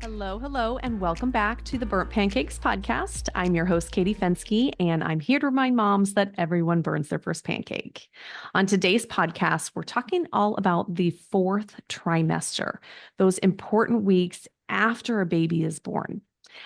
Hello, hello, and welcome back to the Burnt Pancakes podcast. I'm your host, Katie Fensky, and I'm here to remind moms that everyone burns their first pancake. On today's podcast, we're talking all about the fourth trimester, those important weeks after a baby is born.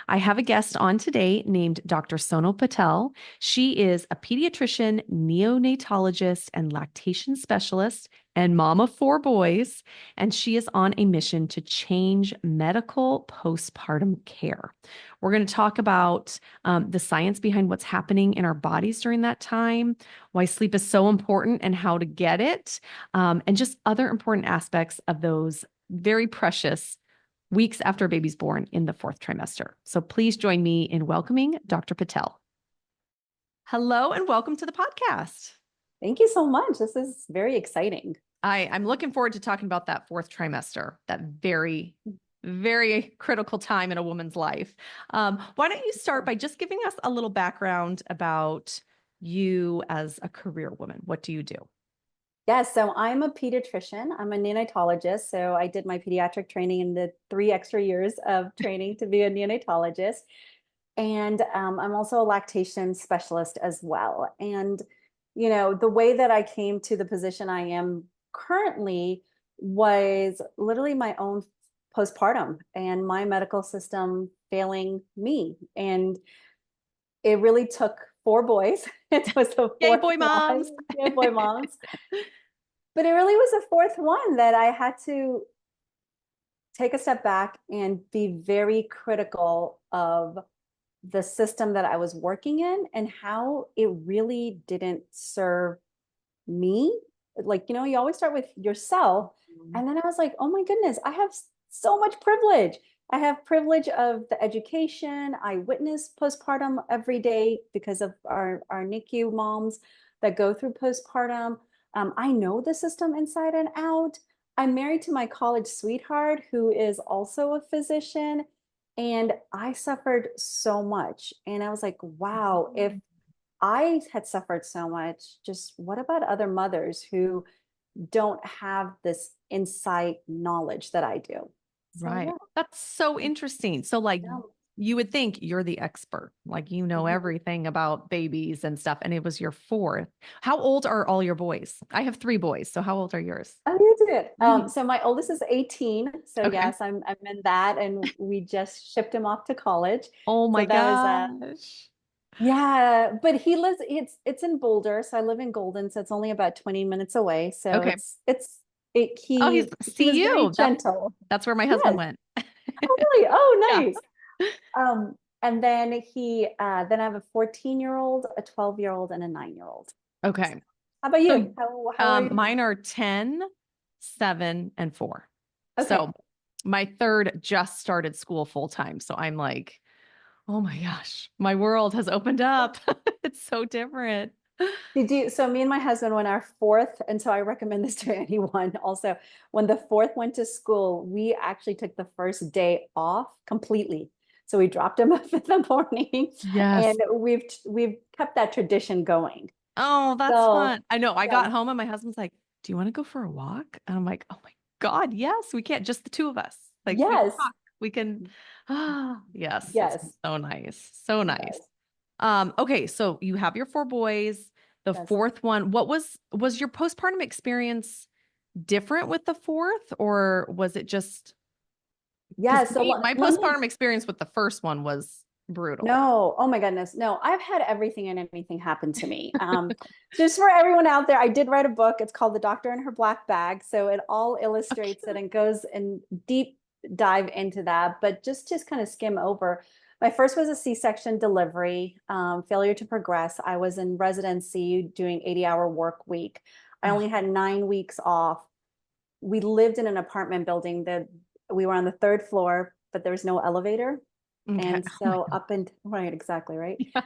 I have a guest on today named Dr. Sonal Patel. She is a pediatrician, neonatologist, and lactation specialist, and mom of 4 boys. And she is on a mission to change medical postpartum care. We're going to talk about the science behind what's happening in our bodies during that time, why sleep is so important and how to get it, and just other important aspects of those very precious weeks after a baby's born in the fourth trimester. So please join me in welcoming Dr. Patel. Hello and welcome to the podcast. Thank you so much. This is very exciting. I'm looking forward to talking about that fourth trimester, that very, very critical time in a woman's life. Why don't you start by just giving us a little background about you as a career woman? What do you do? Yes, so I'm a pediatrician. I'm a neonatologist. So I did my pediatric training in the 3 extra years of training to be a neonatologist. And I'm also a lactation specialist as well. And, the way that I came to the position I am currently was literally my own postpartum and my medical system failing me. And it really took 4 boys. It was the Yay, fourth boy moms. one. Yay, boy moms. But it really was the fourth one that I had to take a step back and be very critical of the system that I was working in and how it really didn't serve me. Like, you always start with yourself. And then I was like, oh my goodness, I have so much privilege. I have privilege of the education. I witness postpartum every day because of our NICU moms that go through postpartum. I know the system inside and out. I'm married to my college sweetheart, who is also a physician, and I suffered so much. And I was like, wow, if I had suffered so much, just what about other mothers who don't have this insight knowledge that I do? Right. Yeah. That's so interesting. So you would think you're the expert, everything about babies and stuff. And it was your fourth. How old are all your boys? I have 3 boys. So how old are yours? Oh, you did. So my oldest is 18. So Okay. yes, I'm in that, and we just shipped him off to college. Oh my gosh. Yeah, but he lives, it's in Boulder. So I live in Golden. So it's only about 20 minutes away. So okay. he was very gentle. That's where my husband went. Oh, really? Oh, nice. Yeah. And then then I have a 14-year-old, a 12-year-old, and a 9-year-old. Okay. How about you? How are you? Mine are 10, 7, and 4. Okay. So my third just started school full time. So I'm like, oh my gosh, my world has opened up. It's so different. So me and my husband, when our fourth, and so I recommend this to anyone also, when the fourth went to school, we actually took the first day off completely. So we dropped him off in the morning. Yes. And we've kept that tradition going. Oh, that's fun. I know. I got home and my husband's like, do you want to go for a walk? And I'm like, oh my God, yes, we can't, just the 2 of us. Like, yes, we can. Yes. Yes. So nice. So nice. Yes. Okay. So you have your 4 boys. The fourth one, what was your postpartum experience different with the fourth, or was it just? Yeah. So my postpartum experience with the first one was brutal. No. Oh my goodness. No, I've had everything and anything happen to me. Just for everyone out there, I did write a book. It's called The Doctor in Her Black Bag. So it all illustrates it and goes in deep dive into that, but just kind of skim over. My first was a C-section delivery, failure to progress. I was in residency doing 80-hour work week. I only had 9 weeks off. We lived in an apartment building that we were on the 3rd floor, but there was no elevator. Okay. And so right, exactly, right? Yeah.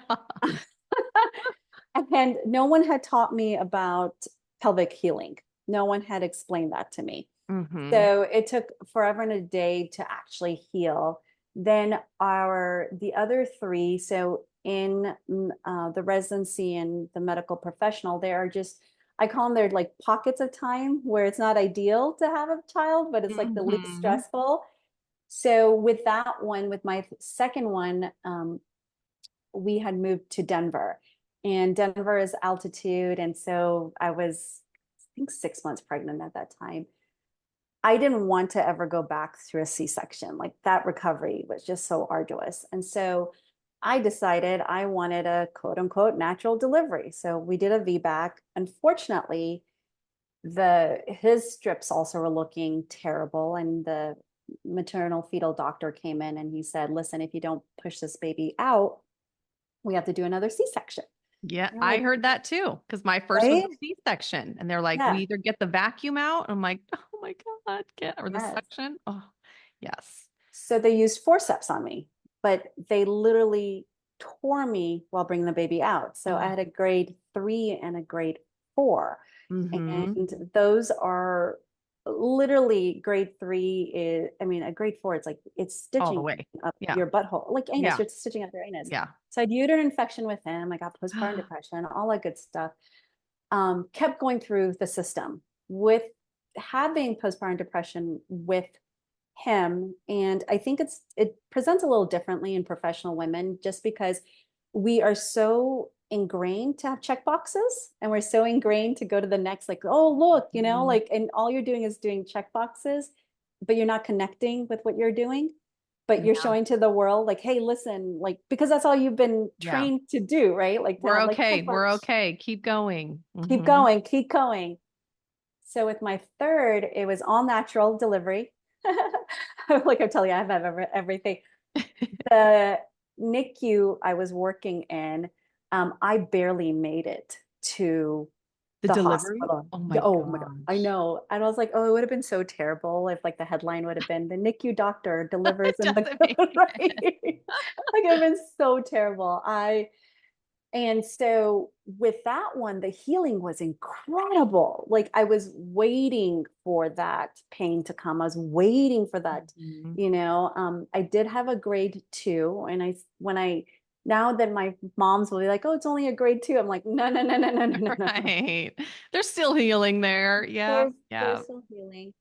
And no one had taught me about pelvic healing. No one had explained that to me. Mm-hmm. So it took forever and a day to actually heal. Then the other 3, so in the residency and the medical professional, they are just, I call them, they're like pockets of time where it's not ideal to have a child, but it's like the least stressful. So with that one, with my second one, we had moved to Denver, and Denver is altitude. And so I was, I think, 6 months pregnant at that time. I didn't want to ever go back through a C-section. Like that recovery was just so arduous. And so I decided I wanted a quote unquote natural delivery. So we did a VBAC. Unfortunately, his strips also were looking terrible. And the maternal fetal doctor came in and he said, listen, if you don't push this baby out, we have to do another C-section. Yeah, And I'm I like, heard that too because my first was a right? C-section, and they're like, we Yeah. either get the vacuum out. I'm like, oh my God, get or the Yes. suction. Oh, yes. So they used forceps on me, but they literally tore me while bringing the baby out. So I Oh. had a grade 3 and a grade 4. Mm-hmm. And those are literally grade 3 is, I mean, a grade 4, it's like it's All the stitching way. up Yeah. your butthole, like anus, Yeah. you're stitching up your anus. Yeah. So I had uterine infection with him. I got postpartum depression, all that good stuff. Kept going through the system with having postpartum depression with him. And I think it presents a little differently in professional women just because we are so ingrained to have check boxes, and we're so ingrained to go to the next, like, oh, look, Mhm. like, and all you're doing is doing check boxes, but you're not connecting with what you're doing. But you're Yeah. showing to the world, like, hey, listen, like, because that's all you've been Yeah. trained to do, right? Like to We're have like okay. check We're box, okay. Keep going. keep Hmm. going, keep going. So with my third, it was all natural delivery. Like I'm telling you, I have everything. The NICU I was working in, I barely made it to The the delivery? hospital. Oh my Oh my God, I gosh. know. And I was like, oh, it would have been so terrible if like the headline would have been the NICU doctor delivers It in the doesn't make right. sense. Like it would have been so terrible. And so with that one, the healing was incredible. Like I was waiting for that pain to come. I was waiting for that, Mhm. I did have a grade 2. And now that my moms will be like, oh, it's only a grade 2. I'm like, no, no, no, no, no, no, no, no, no. Right. There's still healing there. Yeah. There's Yeah. still healing.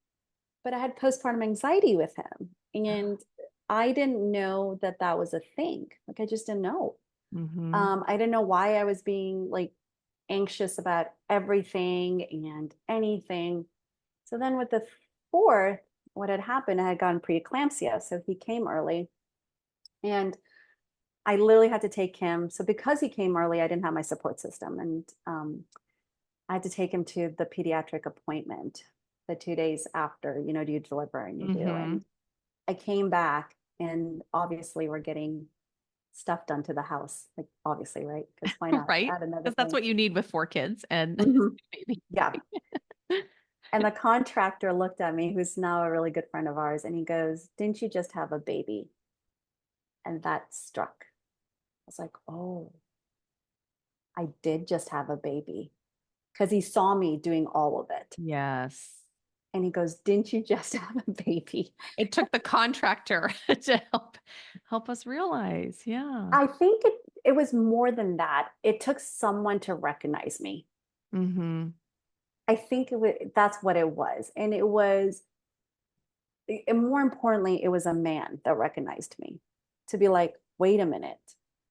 But I had postpartum anxiety with him. And I didn't know that that was a thing. Like I just didn't know. Hmm. I didn't know why I was being like anxious about everything and anything. So then with the fourth, what had happened, I had gotten preeclampsia. So he came early and I literally had to take him. So because he came early, I didn't have my support system. And I had to take him to the pediatric appointment the 2 days after, do you deliver and you do. Hmm. And I came back and obviously we're getting stuff done to the house. Like obviously, right? Because why not Right. add another Because that's thing? what you need with 4 kids and Mhm. baby. Yeah. And the contractor looked at me, who's now a really good friend of ours, and he goes, didn't you just have a baby? And that struck. I was like, oh, I did just have a baby. Because he saw me doing all of it. Yes. And he goes, didn't you just have a baby? It took the contractor to help us realize. Yeah. I think it was more than that. It took someone to recognize me. Hmm. I think that's what it was. And more importantly, it was a man that recognized me to be like, wait a minute,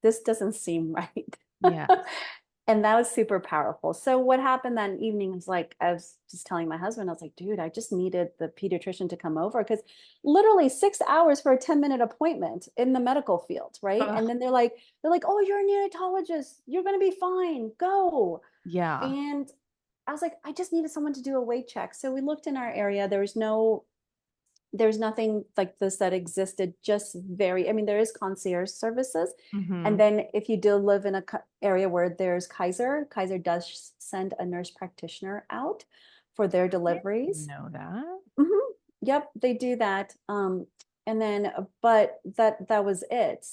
this doesn't seem right. Yeah. And that was super powerful. So what happened that evening was like, I was just telling my husband, I was like, dude, I just needed the pediatrician to come over because literally 6 hours for a 10-minute appointment in the medical field, right? Ugh. And then they're like, oh, you're a neonatologist. You're gonna be fine. Go. Yeah. And I was like, I just needed someone to do a weight check. So we looked in our area. There's nothing like this that existed, just I mean, there is concierge services. And Hmm. then if you do live in a area where there's Kaiser does send a nurse practitioner out for their deliveries. Know that. Mhm. Yep, they do that. And then, but that was it.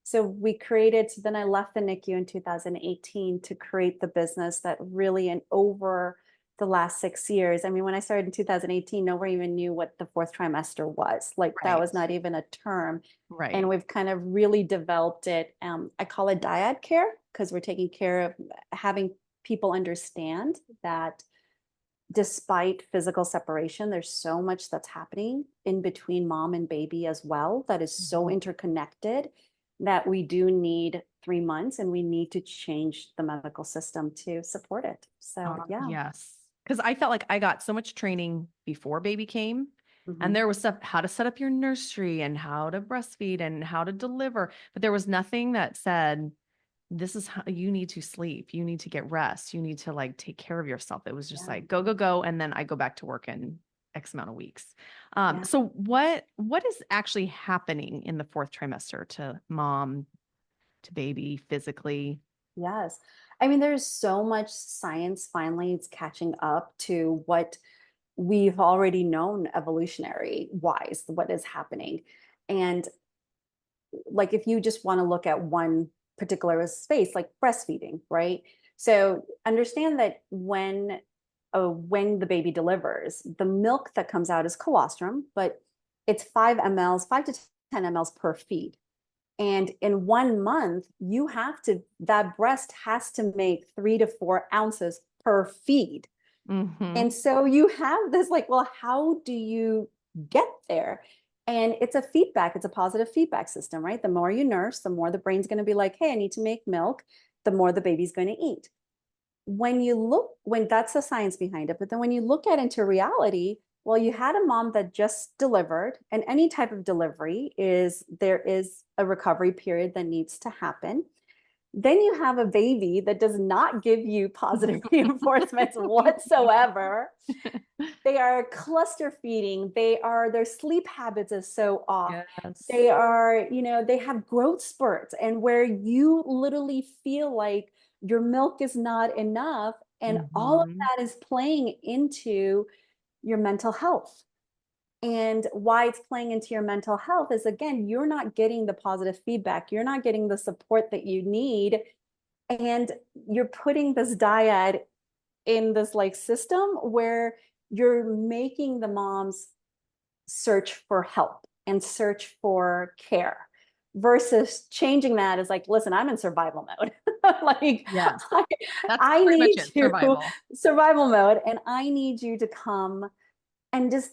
So we created, so then I left the NICU in 2018 to create the business that really, and over the last 6 years, I mean, when I started in 2018, nobody even knew what the fourth trimester was. Like that Right. was not even a term. And Right. we've kind of really developed it. I call it dyad care because we're taking care of having people understand that despite physical separation, there's so much that's happening in between mom and baby as well that is so interconnected that we do need 3 months, and we need to change the medical system to support it. So yeah. Yes. Because I felt like I got so much training before baby came. And Mhm. there was stuff, how to set up your nursery and how to breastfeed and how to deliver. But there was nothing that said, this is how you need to sleep. You need to get rest. You need to like take care of yourself. It was just Yeah. like go, go, go. And then I go back to work in X amount of weeks. Yeah. So what is actually happening in the fourth trimester to mom, to baby physically? Yes. I mean, there's so much science finally it's catching up to what we've already known evolutionary wise, what is happening. And like if you just want to look at one particular space, like breastfeeding, right? So understand that when the baby delivers, the milk that comes out is colostrum, but it's 5 mLs, 5 to 10 mLs per feed. And in 1 month, that breast has to make 3 to 4 ounces per feed. Mm-hmm. And so you have this like, well, how do you get there? And it's a feedback, it's a positive feedback system, right? The more you nurse, the more the brain's going to be like, hey, I need to make milk, the more the baby's going to eat. When that's the science behind it, but then when you look at into reality, well, you had a mom that just delivered, and any type of delivery there is a recovery period that needs to happen. Then you have a baby that does not give you positive reinforcements whatsoever. They are cluster feeding. Their sleep habits is so off. Yes. They have growth spurts, and where you literally feel like your milk is not enough. And all of Mm-hmm. that is playing into your mental health. And why it's playing into your mental health is, again, you're not getting the positive feedback. You're not getting the support that you need. And you're putting this dyad in this like system where you're making the moms search for help and search for care versus changing that as like, listen, I'm in survival mode. Like Yes. I, That's I pretty much need it. you Survival. survival mode, and I need you to come and just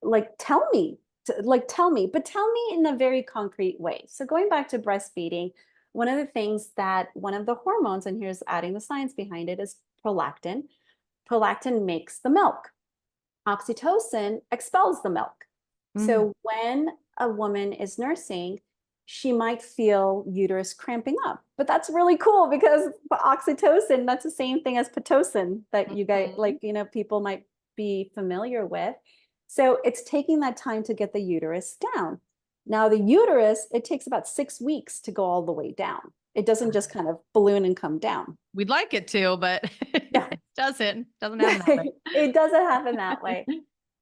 like tell me, but tell me in a very concrete way. So going back to breastfeeding, one of the things that one of the hormones, and here's adding the science behind it, is prolactin. Prolactin makes the milk. Oxytocin expels the milk. Mm. So when a woman is nursing, she might feel uterus cramping up. But that's really cool because oxytocin, that's the same thing as Pitocin that you guys, Mhm. like, people might be familiar with. So it's taking that time to get the uterus down. Now, the uterus, it takes about 6 weeks to go all the way down. It doesn't just kind of balloon and come down. We'd like it to, but Yeah. it doesn't happen that way. It doesn't happen that way.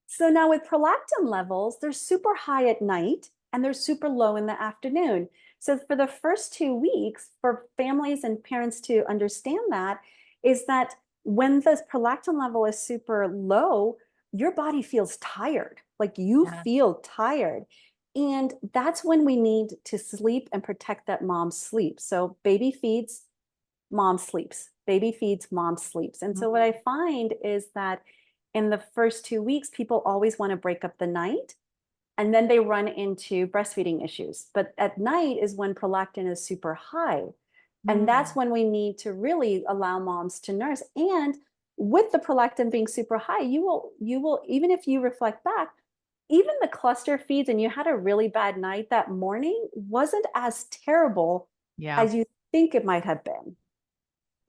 So now with prolactin levels, they're super high at night and they're super low in the afternoon. So for the first 2 weeks, for families and parents to understand that, is that when the prolactin level is super low, your body feels tired. Like you Yeah. feel tired. And that's when we need to sleep and protect that mom's sleep. So baby feeds, mom sleeps. Baby feeds, mom sleeps. And so what I Mhm. find is that in the first 2 weeks, people always want to break up the night and then they run into breastfeeding issues. But at night is when prolactin is super high. And that's Mm. when we need to really allow moms to nurse. And with the prolactin being super high, you will, even if you reflect back, even the cluster feeds and you had a really bad night that morning wasn't as terrible Yeah. as you think it might have been,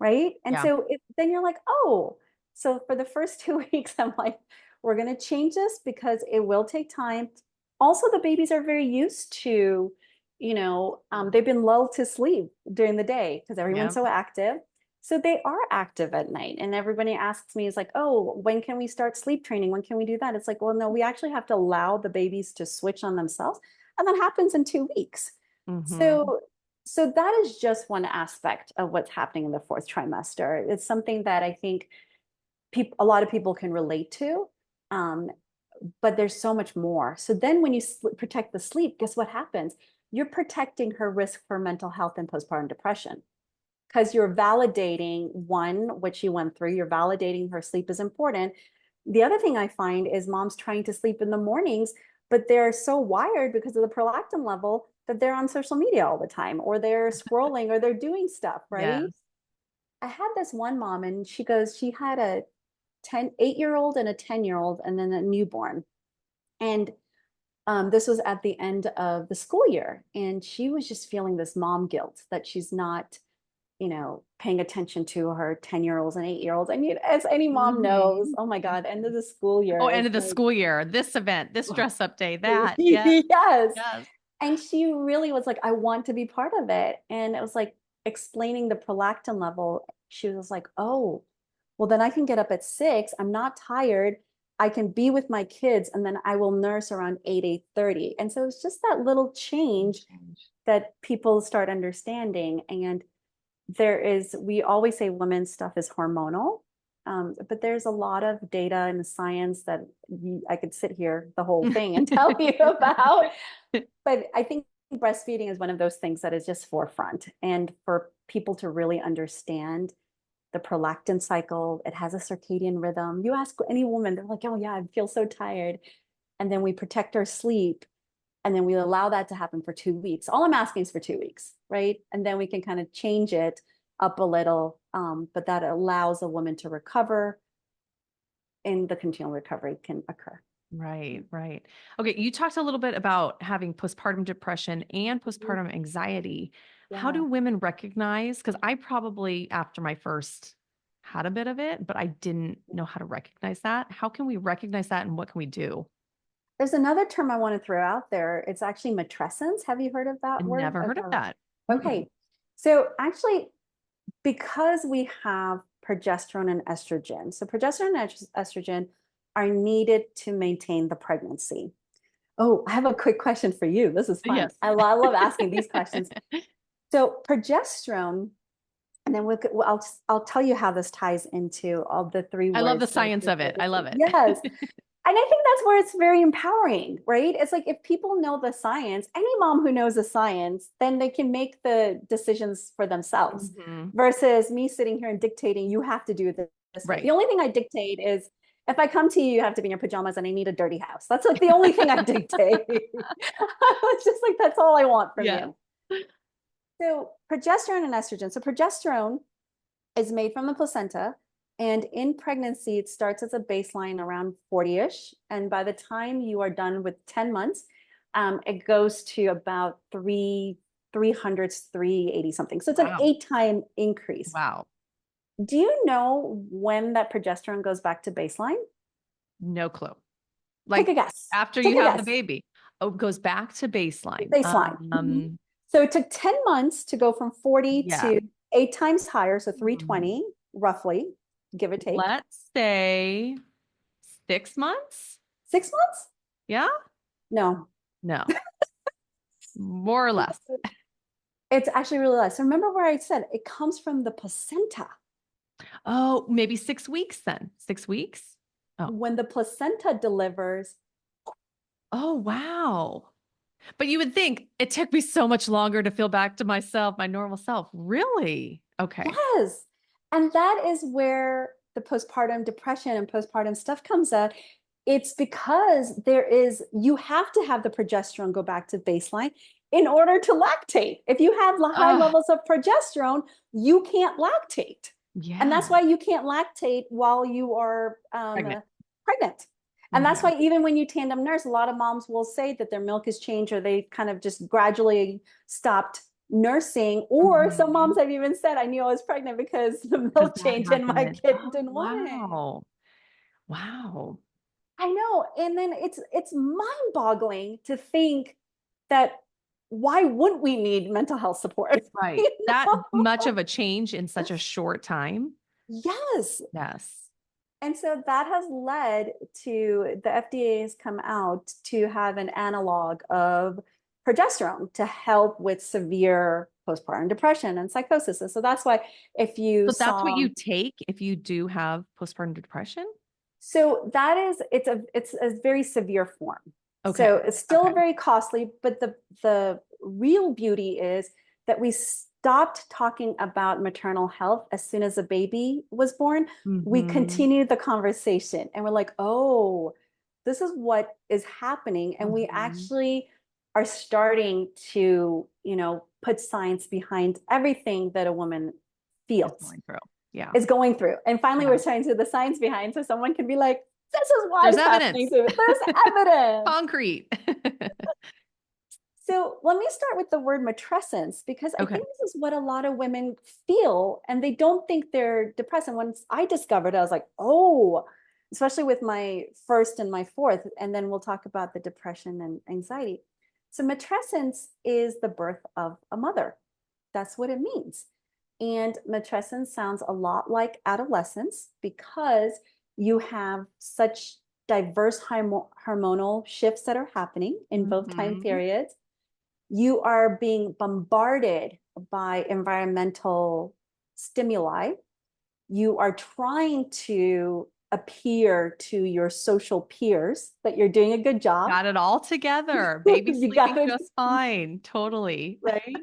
right? And Yeah. so then you're like, oh, so for the first 2 weeks, I'm like, we're going to change this because it will take time. Also, the babies are very used to, they've been lulled to sleep during the day because Yeah. everyone's so active. So they are active at night. And everybody asks me, is like, oh, when can we start sleep training? When can we do that? It's like, well, no, we actually have to allow the babies to switch on themselves. And that happens in 2 weeks. Hmm. So that is just one aspect of what's happening in the fourth trimester. It's something that I think a lot of people can relate to, um, but there's so much more. So then when you protect the sleep, guess what happens? You're protecting her risk for mental health and postpartum depression. because you're validating one, what she went through, you're validating her sleep is important. The other thing I find is moms trying to sleep in the mornings, but they're so wired because of the prolactin level that they're on social media all the time, or they're scrolling, or they're doing stuff, right? Yes. I had this one mom, and she goes, she had a 8-year-old and a 10-year-old, and then a newborn. And this was at the end of the school year. And she was just feeling this mom guilt that she's not, paying attention to her 10-year-olds and 8-year-olds. I mean, as any mom knows, oh my God, end of the school year. Oh, end of the like, school year, this event, this dress up day, that. Yeah. yes. Yes. And she really was like, I want to be part of it. And it was like explaining the prolactin level. She was like, oh, well, then I can get up at 6. I'm not tired. I can be with my kids, and then I will nurse around 8, 8:30. And so it's just that little change that people start understanding. And we always say women's stuff is hormonal. But there's a lot of data and science that I could sit here the whole thing and tell you about. But I think breastfeeding is one of those things that is just forefront. And for people to really understand the prolactin cycle, it has a circadian rhythm. You ask any woman, they're like, oh yeah, I feel so tired. And then we protect our sleep. And then we allow that to happen for 2 weeks. All I'm asking is for 2 weeks, right? And then we can kind of change it up a little. But that allows a woman to recover, and the continual recovery can occur. Right, right. Okay, you talked a little bit about having postpartum depression and postpartum anxiety. How do Yeah. women recognize? Because I probably, after my first, had a bit of it, but I didn't know how to recognize that. How can we recognize that, and what can we do? There's another term I want to throw out there. It's actually matrescence. Have you heard of I that word? never heard of that. Okay. So actually, because we have progesterone and estrogen, so progesterone and estrogen are needed to maintain the pregnancy. Oh, I have a quick question for you. This is fun. Yes. I love asking these questions. So progesterone, and then I'll tell you how this ties into all the three words. I love the science of it. I love it. Yes. And I think that's where it's very empowering, right? It's like if people know the science, any mom who knows the science, then they can make the decisions for themselves versus me sitting here and dictating, you have to do this way. Right. The only thing I dictate is if I come to you, you have to be in your pajamas and I need a dirty house. That's like the only thing I dictate. It's just like, that's all I want from you. So progesterone and estrogen. So progesterone is made from the placenta. And in pregnancy, it starts as a baseline around 40-ish. And by the time you are done with 10 months, it goes to about 300, 380 something. So it's an 8-time increase. Wow. Do you know when that progesterone goes back to baseline? No clue. Like, take a guess. After you have the baby. Oh, it goes back to baseline. So it took 10 months to go from 40 to 8 times higher. So 320 roughly. Give or take. Let's say 6 months. 6 months? Yeah. No. More or less. It's actually really less. So remember where I said it comes from the placenta. Oh, maybe 6 weeks then. 6 weeks. Oh. When the placenta delivers. Oh, wow. But you would think it took me so much longer to feel back to myself, my normal self. Really? Okay. Yes. And that is where the postpartum depression and postpartum stuff comes out. It's because you have to have the progesterone go back to baseline in order to lactate. If you have high levels of progesterone, you can't lactate. Yeah. And that's why you can't lactate while you are pregnant. And that's why even when you tandem nurse, a lot of moms will say that their milk has changed, or they kind of just gradually stopped nursing, or some moms have even said, I knew I was pregnant because the milk changed and my kid didn't want it. Wow. I know. And then it's mind-boggling to think that why wouldn't we need mental health support? Right. That much of a change in such a short time. Yes. Yes. And so that has led to the FDA has come out to have an analog of progesterone to help with severe postpartum depression and psychosis. And so that's why that's what you take if you do have postpartum depression? So that is, it's a very severe form. Okay. So it's still very costly, but the real beauty is that we stopped talking about maternal health as soon as a baby was born. We Mm-hmm. continued the conversation and we're like, oh, this is what is happening. And we Mm-hmm. actually are starting to, put science behind everything that a woman It's feels, going through. Yeah. is going through. And finally, Yeah. we're starting to the science behind so someone can be like, this is why There's it's happening evidence. to me. There's evidence. Concrete. So let me start with the word matrescence, because I Okay. think this is what a lot of women feel, and they don't think they're depressed. And once I discovered it, I was like, oh, especially with my first and my fourth, and then we'll talk about the depression and anxiety. So matrescence is the birth of a mother. That's what it means. And matrescence sounds a lot like adolescence because you have such diverse hormonal shifts that are happening in both time Mm-hmm. periods. You are being bombarded by environmental stimuli. You are trying to appear to your social peers that you're doing a good job. Got it all together. Baby's You got sleeping it, just fine. Totally. right?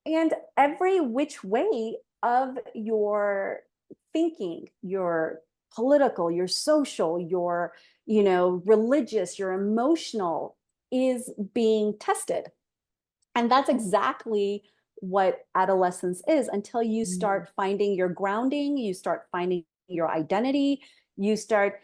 And every which way of your thinking, your political, your social, your, religious, your emotional is being tested. And that's exactly what adolescence is until you Mm. start finding your grounding, you start finding your identity, you start,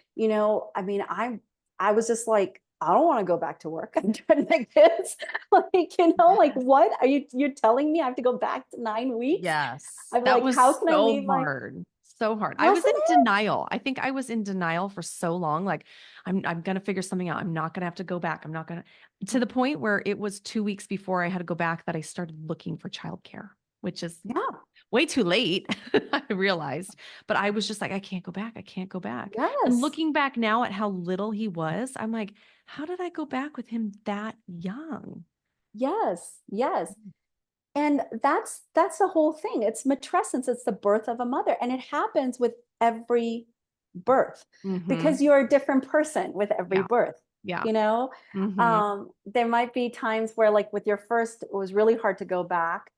I was just like, I don't want to go back to work. I'm trying to make this like, like Yes. what are you're telling me I have to go back to 9 weeks? Yes. I'm That like, was how can I so leave my, hard. So hard. I was in wasn't it? denial. I think I was in denial for so long. Like, I'm gonna figure something out. I'm not gonna have to go back. I'm not gonna, to the point where it was 2 weeks before I had to go back that I started looking for childcare, which is Yeah. way too late, I realized. But I was just like, I can't go back. I can't go back. And Yes. looking back now at how little he was, I'm like, how did I go back with him that young? Yes. Yes. And that's the whole thing. It's matrescence. It's the birth of a mother. And it happens with every birth Mm-hmm. because you're a different person with every Yeah. birth, Yeah. you know? Mm-hmm. There might be times where like with your first, it was really hard to go back.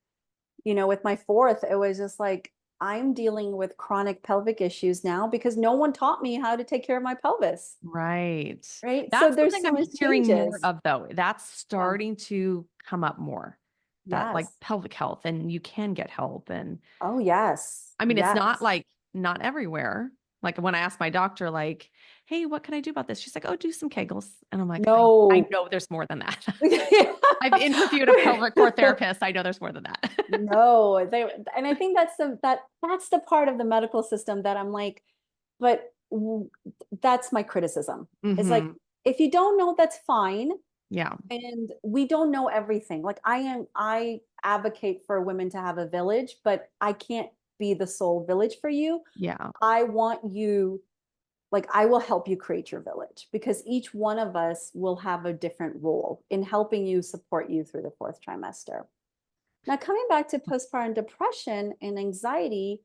With my fourth, it was just like, I'm dealing with chronic pelvic issues now because no one taught me how to take care of my pelvis. Right. Right. So That's there's something so I'm much hearing more changes. of, though. That's Yeah. starting to come up more. That like Yes. pelvic health, and you can get help. And Oh, yes. I mean, it's not Yes. like not everywhere. Like when I asked my doctor, like, hey, what can I do about this? She's like, oh, do some Kegels. And I'm like, I No. know there's more than that. I've interviewed a pelvic core therapist. I know there's more than that. No, and I think that's the part of the medical system that I'm like, but that's my criticism. Is like, Hmm. if you don't know, that's fine. Yeah. And we don't know everything. Like I advocate for women to have a village, but I can't be the sole village for you. Yeah. I want you, like, I will help you create your village because each one of us will have a different role in helping you support you through the fourth trimester. Now, coming back to postpartum depression and anxiety,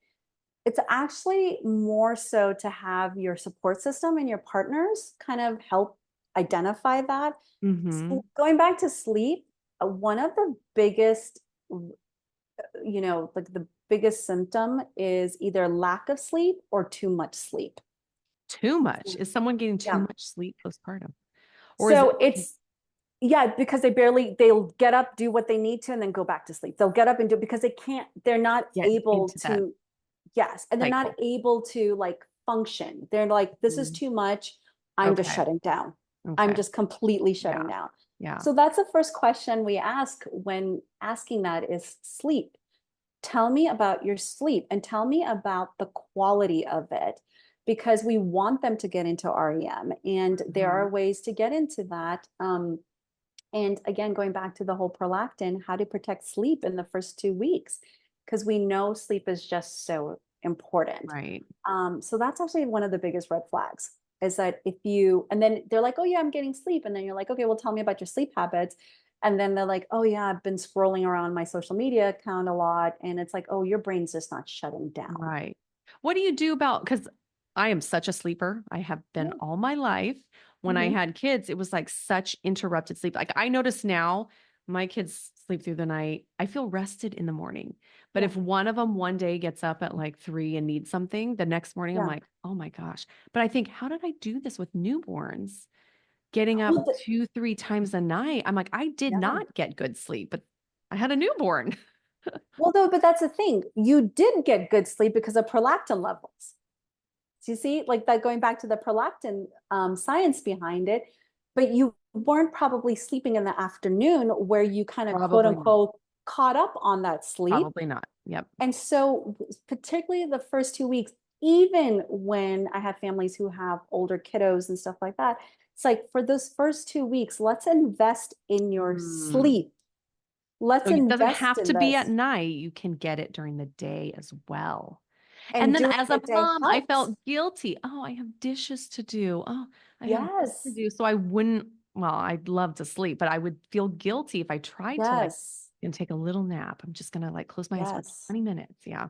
it's actually more so to have your support system and your partners kind of help identify that. Hmm. So going back to sleep, one of the biggest, like the biggest symptom is either lack of sleep or too much sleep. Too much. Is someone getting too Yeah. much sleep postpartum? Or is it So it's, yeah, because they'll get up, do what they need to, and then go back to sleep. They'll get up and do it because they're not get able into that to, yes, and they're not cycle? able to like function. They're like, this is Mm. too much. I'm just Okay. shutting down. I'm Okay. just completely Yeah. shutting down. Yeah. So that's the first question we ask when asking that is sleep. Tell me about your sleep and tell me about the quality of it because we want them to get into REM and there Mhm. are ways to get into that. And again, going back to the whole prolactin, how to protect sleep in the first 2 weeks, because we know sleep is just so important. Right. So that's actually one of the biggest red flags is that and then they're like, oh yeah, I'm getting sleep. And then you're like, okay, well, tell me about your sleep habits. And then they're like, oh yeah, I've been scrolling around my social media account a lot. And it's like, oh, your brain's just not shutting down. Right. What do you do about, because I am such a sleeper. I have been Yeah. all my life. When I Mhm. had kids, it was like such interrupted sleep. Like I notice now my kids sleep through the night. I feel rested in the morning. But Yeah. if one of them one day gets up at like 3 and needs something, the next morning I'm Yeah. like, oh my gosh. But I think, how did I do this with newborns? Getting up Well, 2, 3 times a night. I'm like, I did yeah. not get good sleep, but I had a newborn. Well, though, but that's the thing. You did get good sleep because of prolactin levels. So you see, like that going back to the prolactin science behind it, but you weren't probably sleeping in the afternoon where you kind of quote Probably not. unquote caught up on that sleep. Probably not. Yep. And so, particularly the first 2 weeks, even when I have families who have older kiddos and stuff like that, it's like for those first 2 weeks, let's invest in your Mm. sleep. Let's So it doesn't invest have in to be at this. night. You can get it during the day as well. And And then doing as the a day mom, I helps. felt guilty. Oh, I have dishes to do. Oh, I have this to Yes. do. So I wouldn't, well, I'd love to sleep, but I would feel guilty if I tried to like Yes. and take a little nap. I'm just gonna like close my eyes for Yes. 20 minutes. Yeah.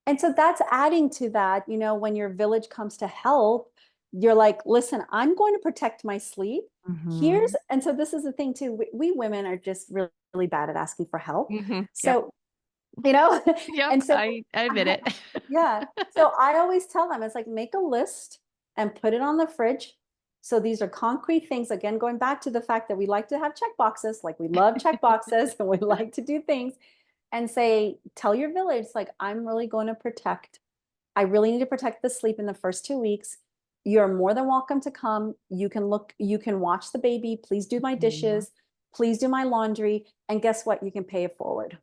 And so that's adding to that, when your village comes to help, you're like, listen, I'm going to protect my sleep. Hmm. And so this is the thing too, we women are just really, really bad at asking for help. Hmm. Yep. So, you know, Yep. and so, I admit it. yeah. So I always tell them, it's like, make a list and put it on the fridge. So these are concrete things. Again, going back to the fact that we like to have check boxes, like we love check boxes and we like to do things and say, tell your village, like, I'm really going to protect. I really need to protect the sleep in the first 2 weeks. You're more than welcome to come. You can watch the baby. Please do my Mhm. dishes. Please do my laundry. And guess what? You can pay it forward.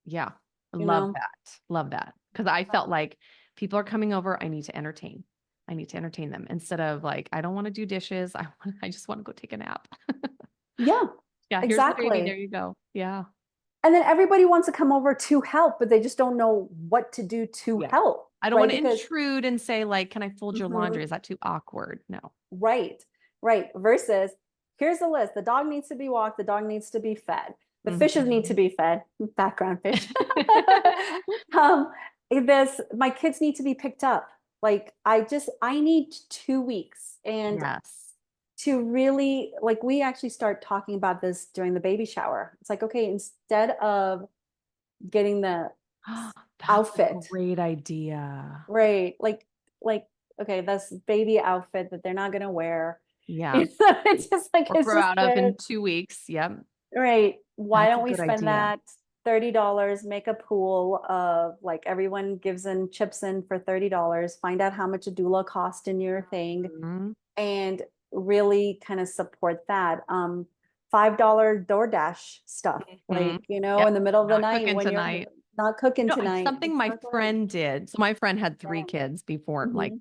Yeah. You Love know? that. Love that. Because I felt like people are coming over. I need to entertain. I need to entertain them instead of like, I don't want to do dishes. I just want to go take a nap. Yeah, Yeah, here's the baby. There exactly. you go. Yeah. And then everybody wants to come over to help, but they just don't know what to do to Yeah. help, I don't right? want to Because intrude and say, like, can I fold your laundry? Mhm. Is that too awkward? No. Right, right. Versus here's the list. The dog needs to be walked, the dog needs to be fed. The fishes need to Mhm. be fed, background fish. um, my kids need to be picked up. Like I need 2 weeks. And Yes. to really like we actually start talking about this during the baby shower. It's like, okay, instead of getting the That's a outfit, great idea. right? Like, okay, that's baby outfit that they're not gonna wear. Yeah. It's just like Or it's grow just out of there. in 2 weeks. Yep. Right. Why That's a don't we good spend idea. that $30, make a pool of like everyone gives in chips in for $30, find out how much a doula cost in your thing Mhm. and really kind of support that. $5 DoorDash stuff, Mhm. like, Yep. in the middle of the Not night cooking when you're tonight. not cooking It's tonight. something It's my not great. friend did. So my friend had Yeah. 3 kids before, like,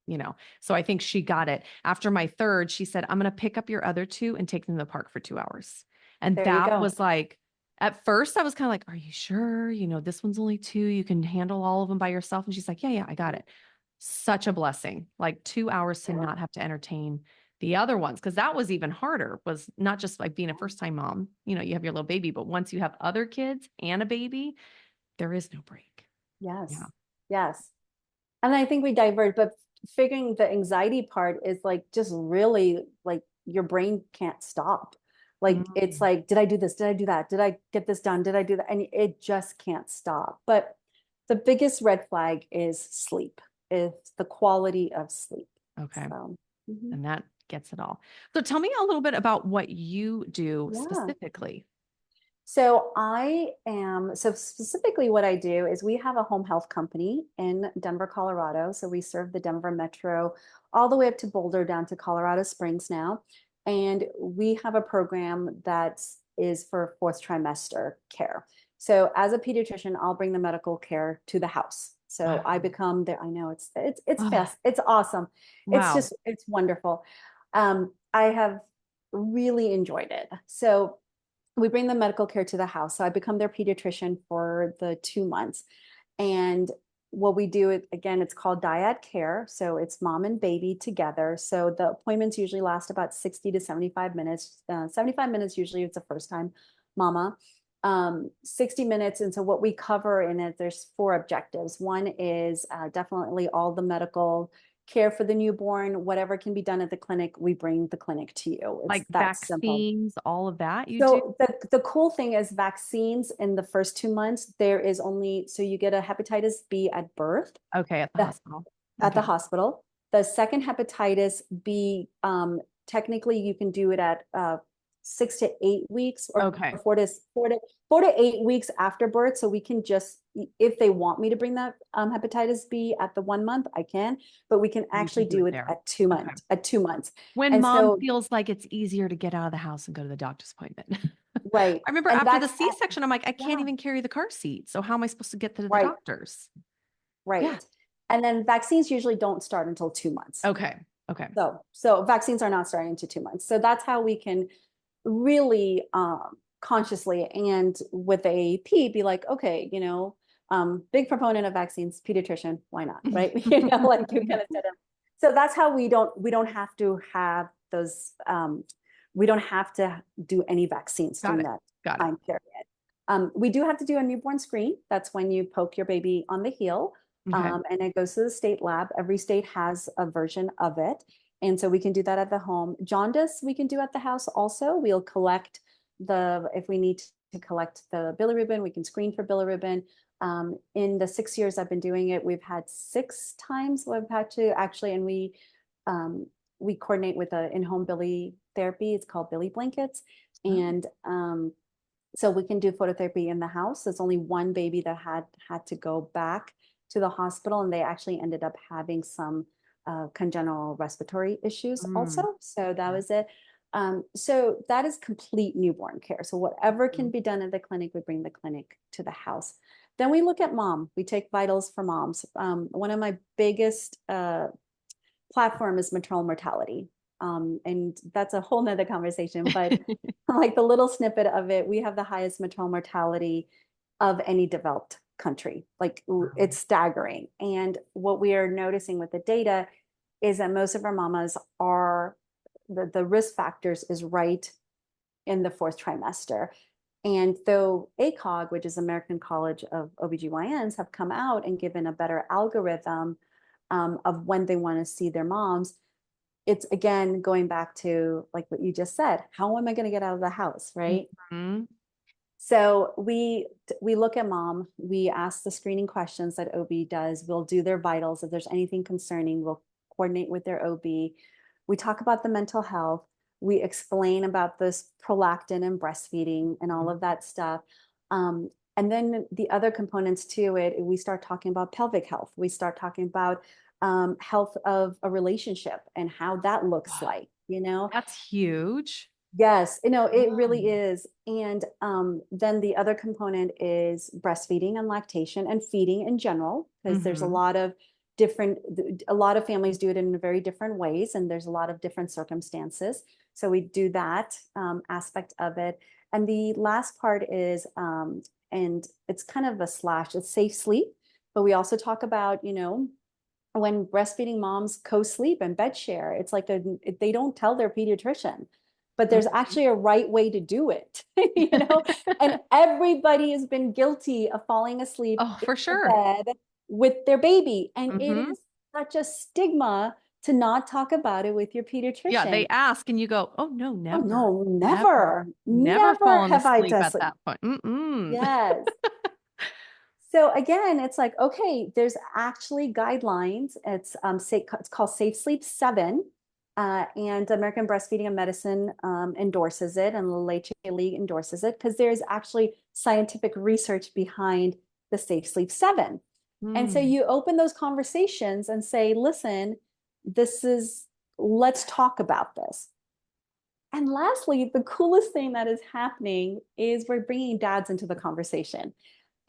Mhm. so I think she got it. After my third, she said, I'm going to pick up your other two and take them to the park for 2 hours. And There you that go. was like, at first I was kind of like, are you sure? This one's only two. You can handle all of them by yourself. And she's like, yeah, I got it. Such a blessing. Like 2 hours to Yeah. not have to entertain the other ones. Cause that was even harder, was not just like being a first time mom, you have your little baby, but once you have other kids and a baby, there is no break. Yeah. Yes. Yes. And I think we diverge, but figuring the anxiety part is like just really like your brain can't stop. Like it's Mm. like, did I do this? Did I do that? Did I get this done? Did I do that? And it just can't stop. But the biggest red flag is sleep, is the quality of sleep. Okay. So, mhm. And that gets it all. So tell me a little bit about what you do Yeah. specifically. So specifically what I do is we have a home health company in Denver, Colorado. So we serve the Denver metro all the way up to Boulder down to Colorado Springs now. And we have a program that is for fourth trimester care. So as a pediatrician, I'll bring the medical care to the house. So I Wow. become there. I know it's Oh, fast. It's awesome. wow. It's wonderful. I have really enjoyed it. So we bring the medical care to the house. So I become their pediatrician for the 2 months. And what we do, again, it's called dyad care. So it's mom and baby together. So the appointments usually last about 60 to 75 minutes. 75 minutes, usually it's a first time mama. 60 minutes. And so what we cover in it, there's four objectives. One is definitely all the medical care for the newborn, whatever can be done at the clinic, we bring the clinic to you. It's Like that simple. vaccines, all of that you do? So the cool thing is vaccines in the first 2 months, there is only, so you get a hepatitis B at birth, Okay, at the the hospital. at the Okay. hospital. The second hepatitis B, technically you can do it at 6 to 8 weeks, or Okay. 4 to 8 weeks after birth. So we can just, if they want me to bring that hepatitis B at the 1 month, I can, but we can You can actually do do it it there. at 2 months, Okay. at 2 months. When And mom so, feels like it's easier to get out of the house and go to the doctor's appointment. right. I remember And after the that's, C-section, I'm like, I can't yeah, even carry the car seat. So how am I supposed to get to the right, doctor's? Yeah. right. And then vaccines usually don't start until 2 months. Okay. Okay. So vaccines are not starting to 2 months. So that's how we can really consciously and with AAP be like, okay, big proponent of vaccines, pediatrician, why not, right? Like you kind of said it. So that's how we don't have to have those, we don't have to do any vaccines Got during it. that Got it. time period. We do have to do a newborn screen. That's when you poke your baby on the heel. Okay. And it goes to the state lab. Every state has a version of it. And so we can do that at the home. Jaundice, we can do at the house also. We'll collect if we need to collect the bilirubin, we can screen for bilirubin. In the 6 years I've been doing it, we've had 6 times we've had to actually, and we coordinate with a in-home Billy therapy. It's called Billy Blankets. Oh. And so we can do phototherapy in the house. There's only one baby that had to go back to the hospital, and they actually ended up having some congenital respiratory issues also. So that was it. So that is complete newborn care. So whatever can be done at the clinic, we bring the clinic to the house. Then we look at mom. We take vitals for moms. One of my biggest platform is maternal mortality. And that's a whole nother conversation, but like the little snippet of it, we have the highest maternal mortality of any developed country. Like it's staggering. And what we are noticing with the data is that most of our mamas are, the risk factors is right in the fourth trimester. And though ACOG, which is American College of OBGYNs, have come out and given a better algorithm of when they want to see their moms, it's again going back to like what you just said, how am I going to get out of the house, right? Mm-hmm. So we look at mom, we ask the screening questions that OB does, we'll do their vitals. If there's anything concerning, we'll coordinate with their OB. We talk about the mental health, we explain about this prolactin and breastfeeding and all of that stuff. And then the other components to it, we start talking about pelvic health. We start talking about health of a relationship and how that looks like, That's huge. Yes, it really is. And then the other component is breastfeeding and lactation and feeding in general, because there's a lot of families do it in very different ways, and there's a lot of different circumstances. So we do that aspect of it. And the last part is, and it's kind of a slash, it's safe sleep. But we also talk about, when breastfeeding moms co-sleep and bed share, it's like they don't tell their pediatrician, but there's actually a right way to do it, and everybody has been guilty of falling asleep for in sure. the bed with their baby. And it is such a stigma to not talk about it with your pediatrician. Yeah, they ask and you go, oh no, never. Oh, no, never Fallen have I asleep at sleep. that point. Yes. So again, it's like, okay, there's actually guidelines. It's called Safe Sleep 7, and American Breastfeeding and Medicine endorses it, and the Leche League endorses it, because there's actually scientific research behind the Safe Sleep 7. And so you open those conversations and say, listen, let's talk about this. And lastly, the coolest thing that is happening is we're bringing dads into the conversation.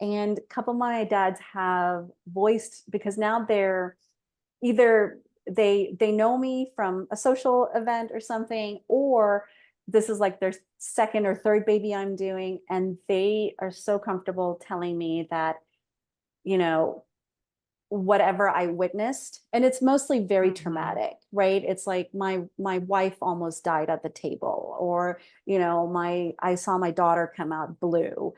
And a couple of my dads have voiced, because now they're either they know me from a social event or something, or this is like their second or third baby I'm doing, and they are so comfortable telling me that, whatever I witnessed, and it's mostly very traumatic, right? It's like my wife almost died at the table, or I saw my daughter come out blue.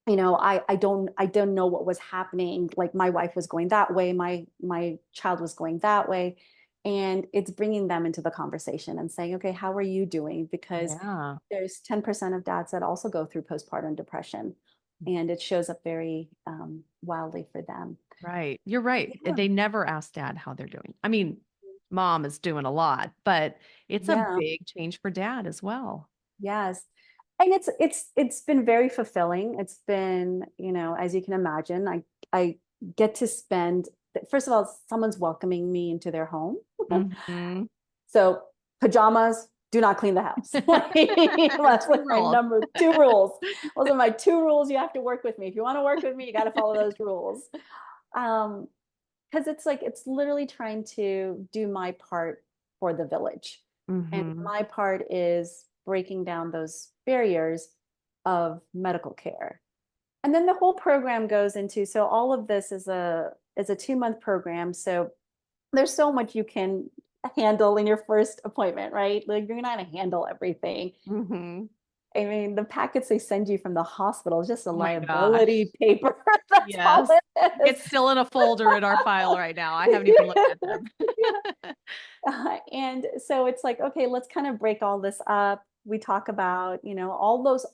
I don't know what was happening. Like my wife was going that way, my child was going that way. And it's bringing them into the conversation and saying, okay, how are you doing? Because Yeah. there's 10% of dads that also go through postpartum depression, and it shows up very wildly for them. Right. You're right. Yeah. They never ask dad how they're doing. I mean, mom is doing a lot, but it's a Yeah. big change for dad as well. Yes. And it's been very fulfilling. It's been, as you can imagine, I get to spend, first of all, someone's welcoming me into their home. Mhm. So pajamas, do not clean the house. That's Two like my rules. number two rules. Those are my two rules. You have to work with me. If you want to work with me, you got to follow those rules. Um, because it's like, it's literally trying to do my part for the village. And Mhm. my part is breaking down those barriers of medical care. And then the whole program goes into, so all of this is a 2-month program. So there's so much you can handle in your first appointment, right? Like you're not gonna handle everything. Mhm. I mean, the packets they send you from the hospital is just a Oh my gosh. liability paper. That's all Yes. it is. It's still in a folder in our file right now. I haven't even looked at them. Yeah. And so it's like, okay, let's kind of break all this up. We talk about, all those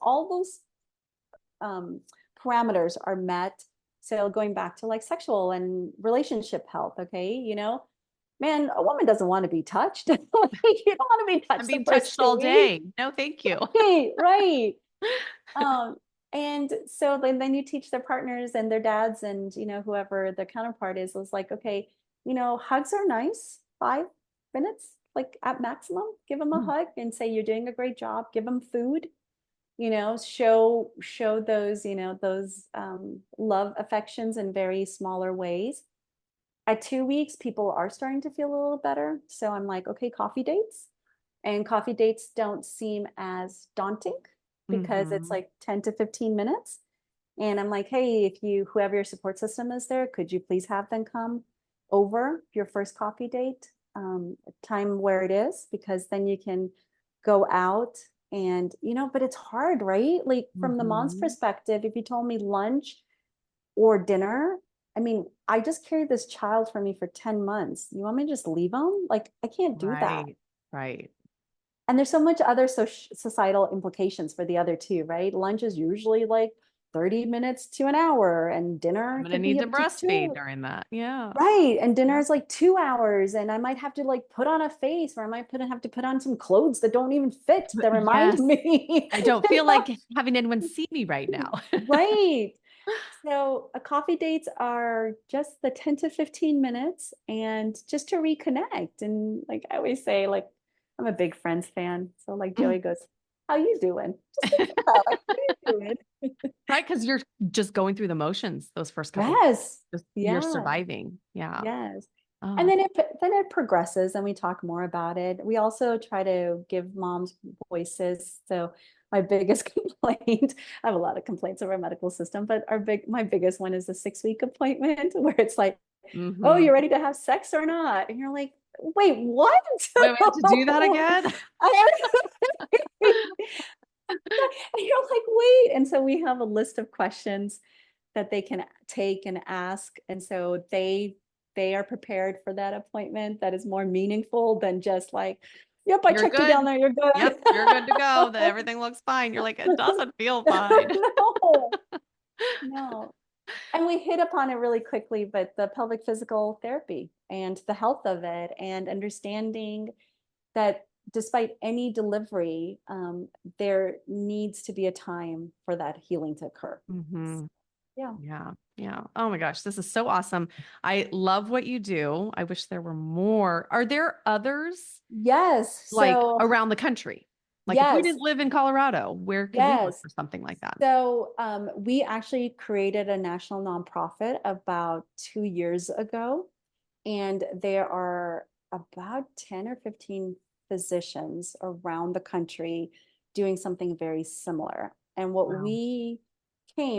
um, parameters are met. So going back to like sexual and relationship health, okay, man, a woman doesn't want to be touched. You don't want to be I'm touched the being first touched two all weeks. day. No, thank you. Right, right. Um, and so then you teach their partners and their dads and whoever the counterpart is like, okay, hugs are nice, 5 minutes, like at maximum. Give them a hug and say you're doing a great job. Give them food, show those love affections in very smaller ways. At 2 weeks, people are starting to feel a little better. So I'm like, okay, coffee dates. And coffee dates don't seem as daunting because it's Mhm. like 10 to 15 minutes. And I'm like, hey, whoever your support system is there, could you please have them come over your first coffee date, time where it is, because then you can go out and, but it's hard, right? Like from the mom's Mhm. perspective, if you told me lunch or dinner, I mean, I just carried this child for me for 10 months. You want me to just leave him? Like, I can't do that. Right. Right. And there's so much other societal implications for the other two, right? Lunch is usually like 30 minutes to an hour, and I'm dinner gonna could be need to up to breastfeed two. during that. Yeah. Right. And dinner Yeah. is like 2 hours. And I might have to like put on a face, or I might have to put on some clothes that don't even fit that remind Yes. me. I don't feel like having anyone see me right now. Right. So coffee dates are just the 10 to 15 minutes and just to reconnect. And like I always say, like I'm a big Friends fan. So like Joey goes, how you doing? Just like that, like, how you doing? Right, because you're just going through the motions those first couple days. Yes. Just you're Yeah. surviving. Yeah. Yes. And Oh. then it progresses and we talk more about it. We also try to give moms voices. So my biggest complaint, I have a lot of complaints of our medical system, but my biggest one is the 6-week appointment where it's like, oh, Hmm. you're ready to have sex or not? And you're like, wait, what? Wait, we have to do that again? And you're like, wait. And so we have a list of questions that they can take and ask. And so they are prepared for that appointment that is more meaningful than just like, yep, I You're checked you down good. there, you're good. Yep, you're good to go. That everything looks fine. You're like, it doesn't feel fine. No, no. And we hit upon it really quickly, but the pelvic physical therapy and the health of it, and understanding that despite any delivery, there needs to be a time for that healing to occur. Hmm. Yeah. Yeah. Yeah. Oh my gosh, this is so awesome. I love what you do. I wish there were more. Are there others Yes. like So, around the country? Like if we yes. didn't live in Colorado, where could we look Yes. for something like that? So, we actually created a national nonprofit about 2 years ago, and there are about 10 or 15 physicians around the country doing something very similar. And what Wow.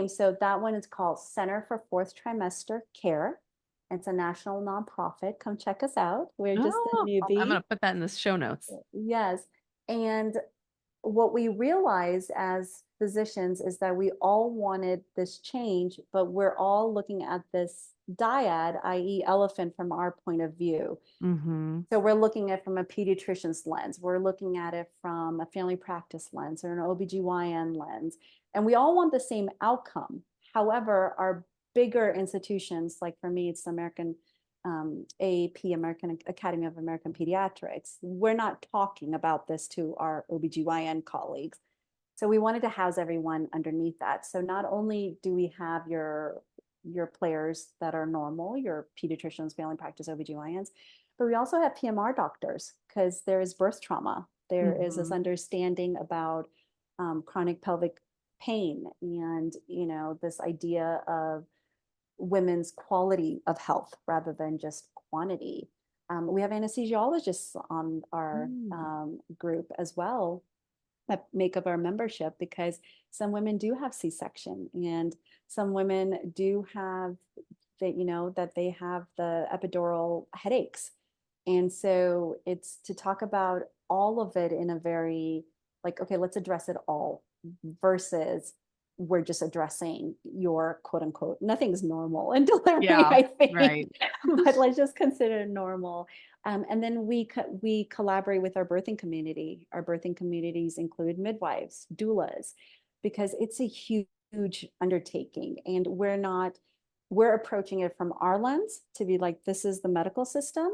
so that one is called Center for Fourth Trimester Care. It's a national nonprofit. Come check us out. We're just a Oh, I'm newbie. gonna put that in the show notes. Yes. And what we realized as physicians is that we all wanted this change, but we're all looking at this dyad, i.e. elephant, from our point of view. Mm-hmm. So we're looking at it from a pediatrician's lens. We're looking at it from a family practice lens or an OBGYN lens. And we all want the same outcome. However, our bigger institutions, like for me, it's the American AAP, American Academy of American Pediatrics, we're not talking about this to our OBGYN colleagues. So we wanted to house everyone underneath that. So not only do we have your players that are normal, your pediatricians, family practice, OBGYNs, but we also have PMR doctors because there is birth trauma. There is this understanding about chronic pelvic pain and, this idea of women's quality of health rather than just quantity. We have anesthesiologists on our group as well that make up our membership, because some women do have C-section and some women do have that they have the epidural headaches. And so it's to talk about all of it in a very like, okay, let's address it all versus we're just addressing your quote unquote, nothing's normal in delivery, I think, right. But let's just consider it normal. And then we collaborate with our birthing community. Our birthing communities include midwives, doulas, because it's a huge undertaking. And we're approaching it from our lens to be like, this is the medical system.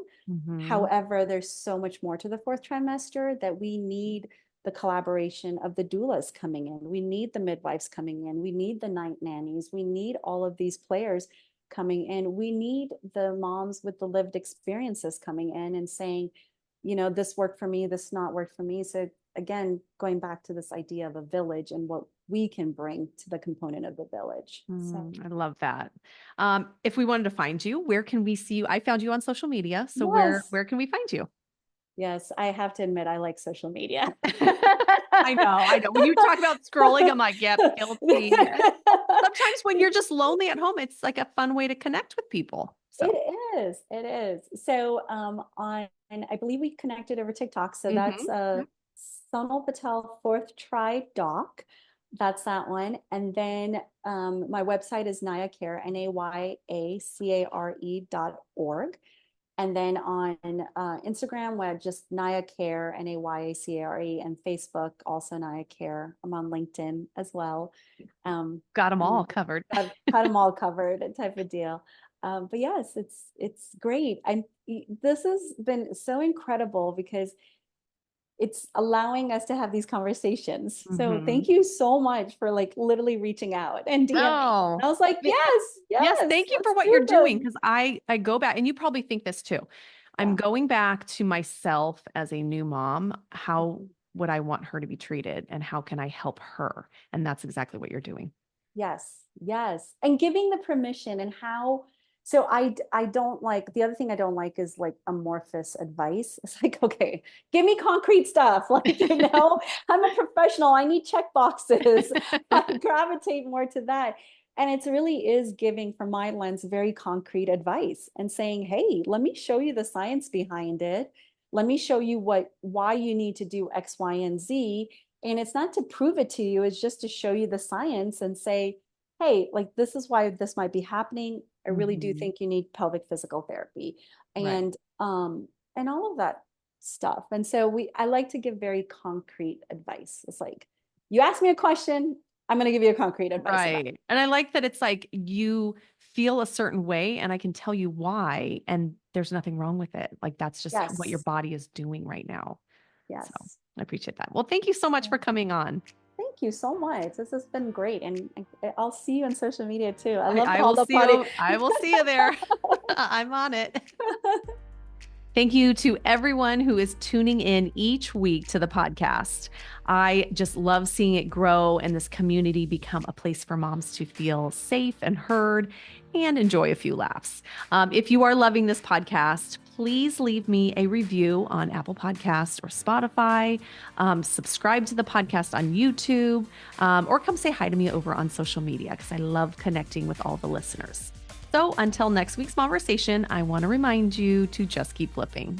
However, there's so much more to the fourth trimester that we need the collaboration of the doulas coming in. We need the midwives coming in. We need the night nannies. We need all of these players coming in. We need the moms with the lived experiences coming in and saying, this worked for me, this not worked for me. So again, going back to this idea of a village and what we can bring to the component of the village. So I love that. If we wanted to find you, where can we see you? I found you on social media. So yes. where can we find you? Yes, I have to admit, I like social media. I know. When you talk about scrolling, I'm like, yep, guilty. Sometimes when you're just lonely at home, it's like a fun way to connect with people. So. It is. So I believe we connected over TikTok. So that's Sonal Patel Fourth Tri Doc. That's that one. And then my website is NayaCare, NayaCare.org. And then on Instagram, we're just NayaCare, NayaCare, and Facebook, also NayaCare. I'm on LinkedIn as well. Got them all covered. Got them all covered, type of deal. But yes, it's great. This has been so incredible because it's allowing us to have these conversations. So thank you so much for like literally reaching out and DMing. And I was like, yes. Thank you for what you're doing. Cause I go back, and you probably think this too. I'm going back to myself as a new mom. How would I want her to be treated and how can I help her? And that's exactly what you're doing. Yes. And giving the permission and how. So I don't like, the other thing I don't like is like amorphous advice. It's like, okay, give me concrete stuff. Like, I'm a professional. I need check boxes. I gravitate more to that. And it really is giving, from my lens, very concrete advice and saying, hey, let me show you the science behind it. Let me show you why you need to do X, Y, and Z. And it's not to prove it to you. It's just to show you the science and say, hey, like, this is why this might be happening. I really do think you need pelvic physical therapy and all of that stuff. And so I like to give very concrete advice. It's like, you ask me a question, I'm going to give you a concrete advice. Right. And I like that it's like you feel a certain way and I can tell you why, and there's nothing wrong with it. Like, that's just what your body is doing right now. Yes. So I appreciate that. Well, thank you so much for coming on. Thank you so much. This has been great. And I'll see you on social media too. I love I will see you there. I'm on it. Thank you to everyone who is tuning in each week to the podcast. I just love seeing it grow and this community become a place for moms to feel safe and heard and enjoy a few laughs. If you are loving this podcast, please leave me a review on Apple Podcasts or Spotify. Subscribe to the podcast on YouTube, or come say hi to me over on social media because I love connecting with all the listeners. So until next week's conversation, I want to remind you to just keep flipping.